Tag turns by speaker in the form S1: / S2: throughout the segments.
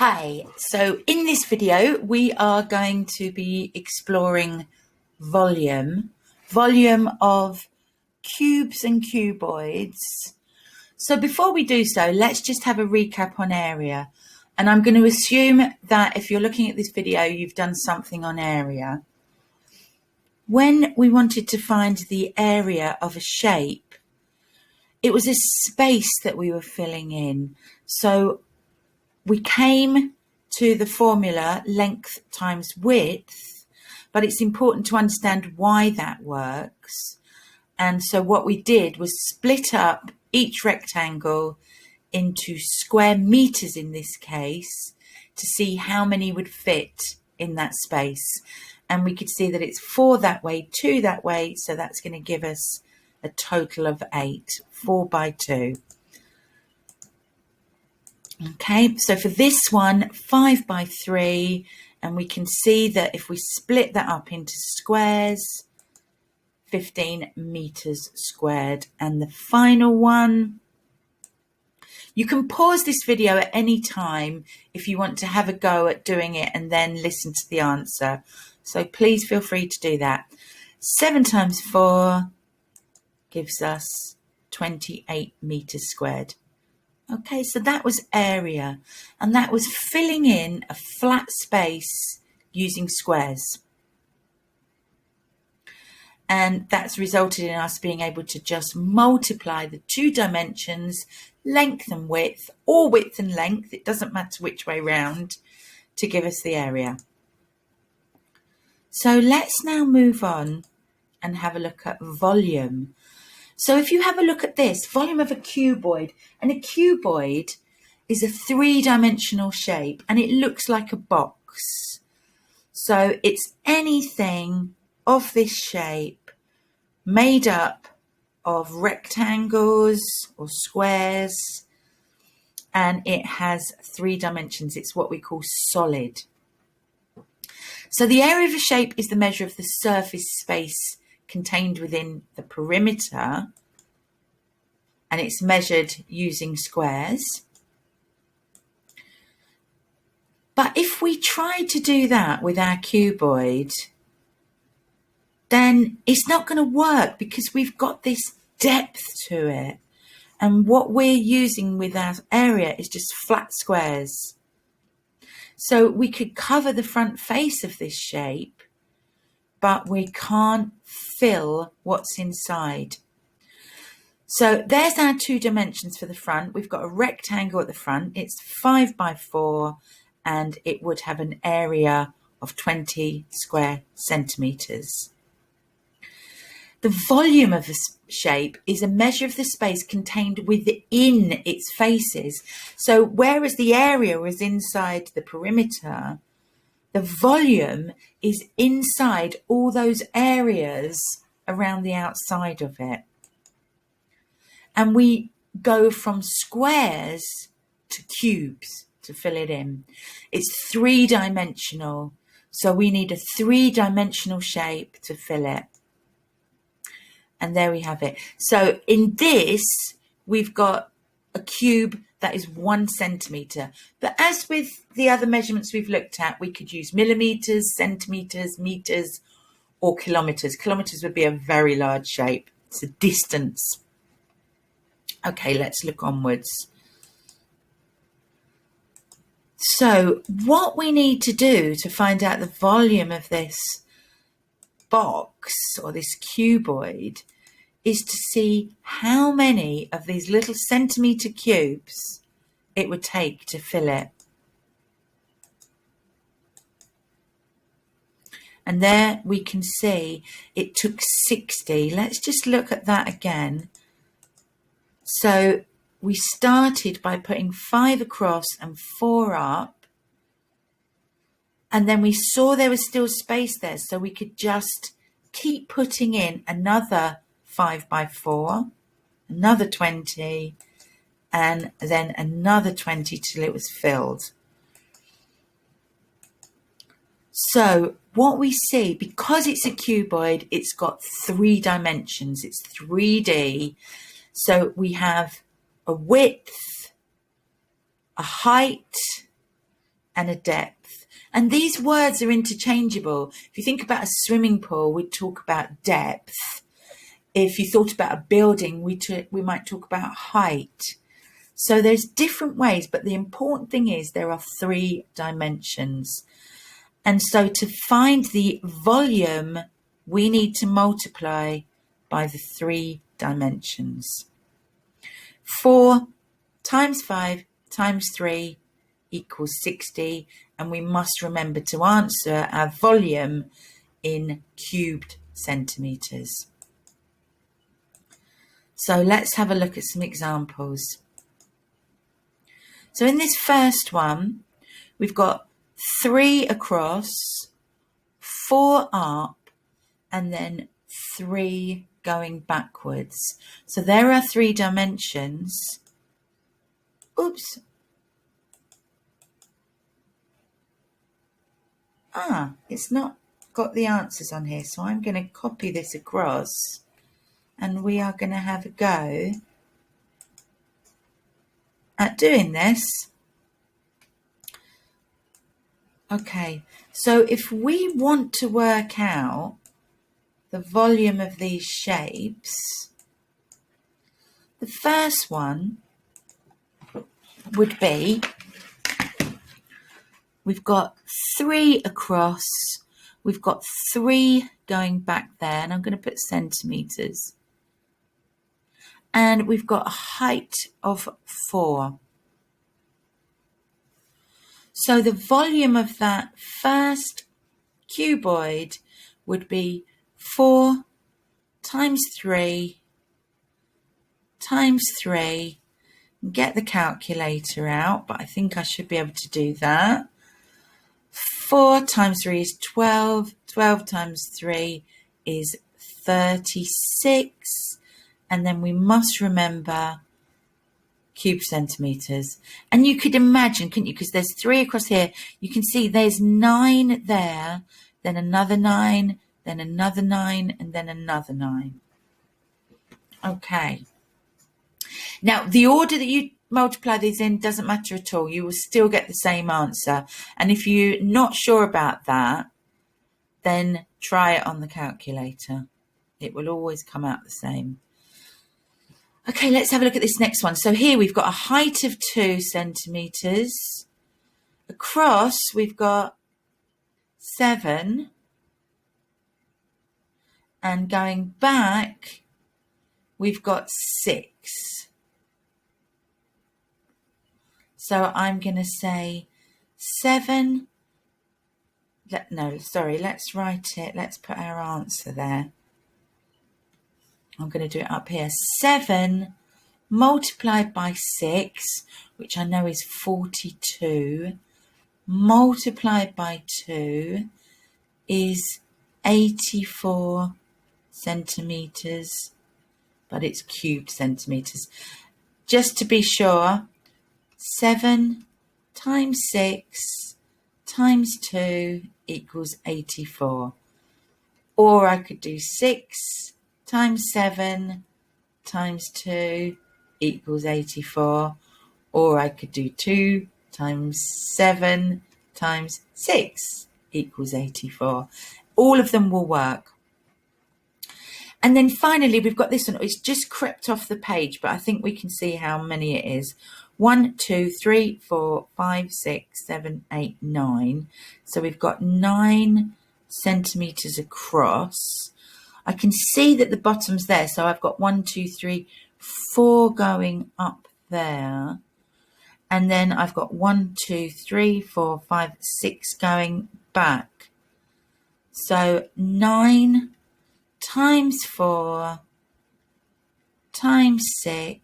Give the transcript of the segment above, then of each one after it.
S1: Hi, so in this video we are going to be exploring volume of cubes and cuboids. So before we do so, let's just have a recap on area. And I'm going to assume that if you're looking at this video, you've done something on area. When we wanted to find the area of a shape, it was a space that we were filling in. So we came to the formula length times width, but it's important to understand why that works. And so what we did was split up each rectangle into square meters in this case to see how many would fit in that space. And we could see that it's 4 that way, 2 that way, so that's going to give us a total of 8, 4 by 2. Okay, so for this one, 5 by 3, and we can see that if we split that up into squares, 15 meters squared. And the final one, you can pause this video at any time if you want to have a go at doing it and then listen to the answer. So please feel free to do that. 7 times 4 gives us 28 meters squared. Okay, so that was area, and that was filling in a flat space using squares. And that's resulted in us being able to just multiply the 2 dimensions, length and width, or width and length, it doesn't matter which way round, to give us the area. So let's now move on and have a look at volume. So if you have a look at this, volume of a cuboid, and a cuboid is a 3-dimensional shape and it looks like a box. So it's anything of this shape made up of rectangles or squares, and it has 3 dimensions. It's what we call solid. So the area of a shape is the measure of the surface space contained within the perimeter, and it's measured using squares. But if we try to do that with our cuboid, then it's not going to work because we've got this depth to it, and what we're using with our area is just flat squares. So we could cover the front face of this shape, but we can't fill what's inside. So there's our 2 dimensions for the front. We've got a rectangle at the front. It's 5 by 4, and it would have an area of 20 square centimeters. The volume of a shape is a measure of the space contained within its faces. So whereas the area was inside the perimeter, the volume is inside all those areas around the outside of it. And we go from squares to cubes to fill it in. It's 3-dimensional, so we need a 3-dimensional shape to fill it. And there we have it. So in this, we've got a cube that is 1 centimetre. But as with the other measurements we've looked at, we could use millimetres, centimetres, metres, or kilometres. Kilometres would be a very large shape. It's a distance. Okay, let's look onwards. So what we need to do to find out the volume of this box or this cuboid is to see how many of these little centimetre cubes it would take to fill it. And there we can see it took 60. Let's just look at that again. So we started by putting 5 across and 4 up. And then we saw there was still space there, so we could just keep putting in another 5 by 4, another 20, and then another 20 till it was filled. So what we see, because it's a cuboid, it's got 3 dimensions. It's 3D. So we have a width, a height, and a depth. And these words are interchangeable. If you think about a swimming pool, we'd talk about depth. If you thought about a building, we might talk about height. So there's different ways, but the important thing is there are 3 dimensions. And so to find the volume, we need to multiply by the 3 dimensions. 4 times 5 times 3 equals 60. And we must remember to answer our volume in cubed centimetres. So let's have a look at some examples. So in this first one, we've got 3 across, 4 up, and then 3 going backwards. So there are 3 dimensions. Oops. It's not got the answers on here. So I'm going to copy this across and we are going to have a go at doing this. Okay, so if we want to work out the volume of these shapes, the first one would be, we've got 3 across, we've got 3 going back there, and I'm going to put centimetres, and we've got a height of 4. So the volume of that first cuboid would be 4 times 3 times 3. Get the calculator out, but I think I should be able to do that. 4 times 3 is 12. 12 times 3 is 36. And then we must remember cube centimetres. And you could imagine, couldn't you? Because there's 3 across here. You can see there's 9 there, then another 9, then another 9, and then another 9. Okay. Now, the order that you multiply these in doesn't matter at all. You will still get the same answer. And if you're not sure about that, then try it on the calculator. It will always come out the same. Okay, let's have a look at this next one. So here we've got a height of 2 centimetres. Across, we've got 7. And going back, we've got 6. So I'm going to say 7. Let's write it. Let's put our answer there. I'm going to do it up here. 7 multiplied by 6, which I know is 42, multiplied by 2 is 84 centimetres, but it's cubed centimetres. Just to be sure, 7 times 6 times 2 equals 84. Or I could do 6 times 7 times 2 equals 84. Or I could do 2 times 7 times 6 equals 84. All of them will work. And then finally, we've got this one. It's just crept off the page, but I think we can see how many it is. 1, 2, 3, 4, 5, 6, 7, 8, 9. So we've got 9 centimetres across. I can see that the bottom's there. So I've got 1, 2, 3, 4 going up there. And then I've got 1, 2, 3, 4, 5, 6 going back. So 9 times 4 times 6.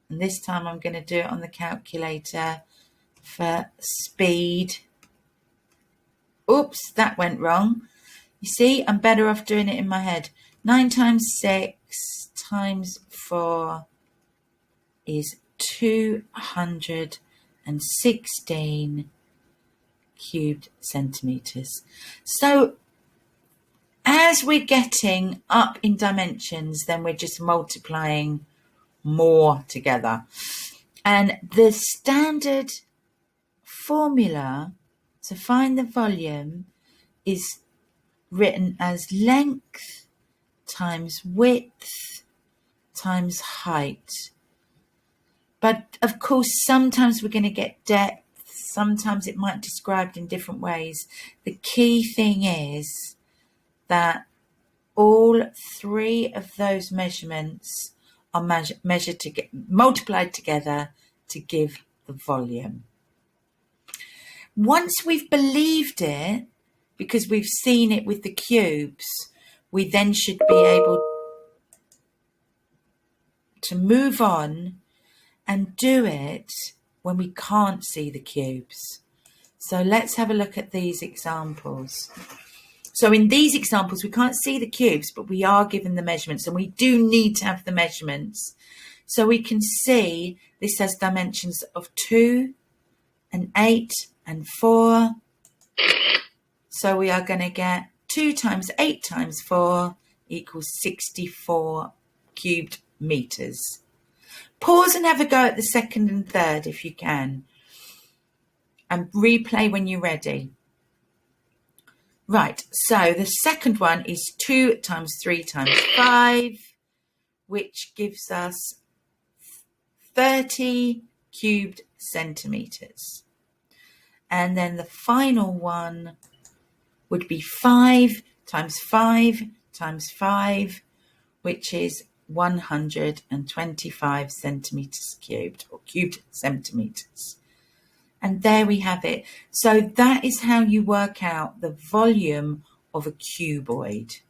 S1: And this time I'm going to do it on the calculator for speed. Oops, that went wrong. You see, I'm better off doing it in my head. 9 times 6 times 4 is 216 cubed centimetres. So as we're getting up in dimensions, then we're just multiplying more together. And the standard formula to find the volume is written as length times width times height. But of course, sometimes we're going to get depth. Sometimes it might be described in different ways. The key thing is that all three of those measurements are measured to get multiplied together to give the volume. Once we've believed it, because we've seen it with the cubes, we then should be able to move on and do it when we can't see the cubes. So let's have a look at these examples. So in these examples, we can't see the cubes, but we are given the measurements, and we do need to have the measurements. So we can see this has dimensions of 2 and 8 and 4. So we are going to get 2 times 8 times 4 equals 64 cubed meters. Pause and have a go at the second and third if you can, and replay when you're ready. Right, so the second one is 2 times 3 times 5, which gives us 30 cubed centimeters. And then the final one would be 5 times 5 times 5, which is 125 centimeters cubed, or cubed centimeters. And there we have it. So that is how you work out the volume of a cuboid.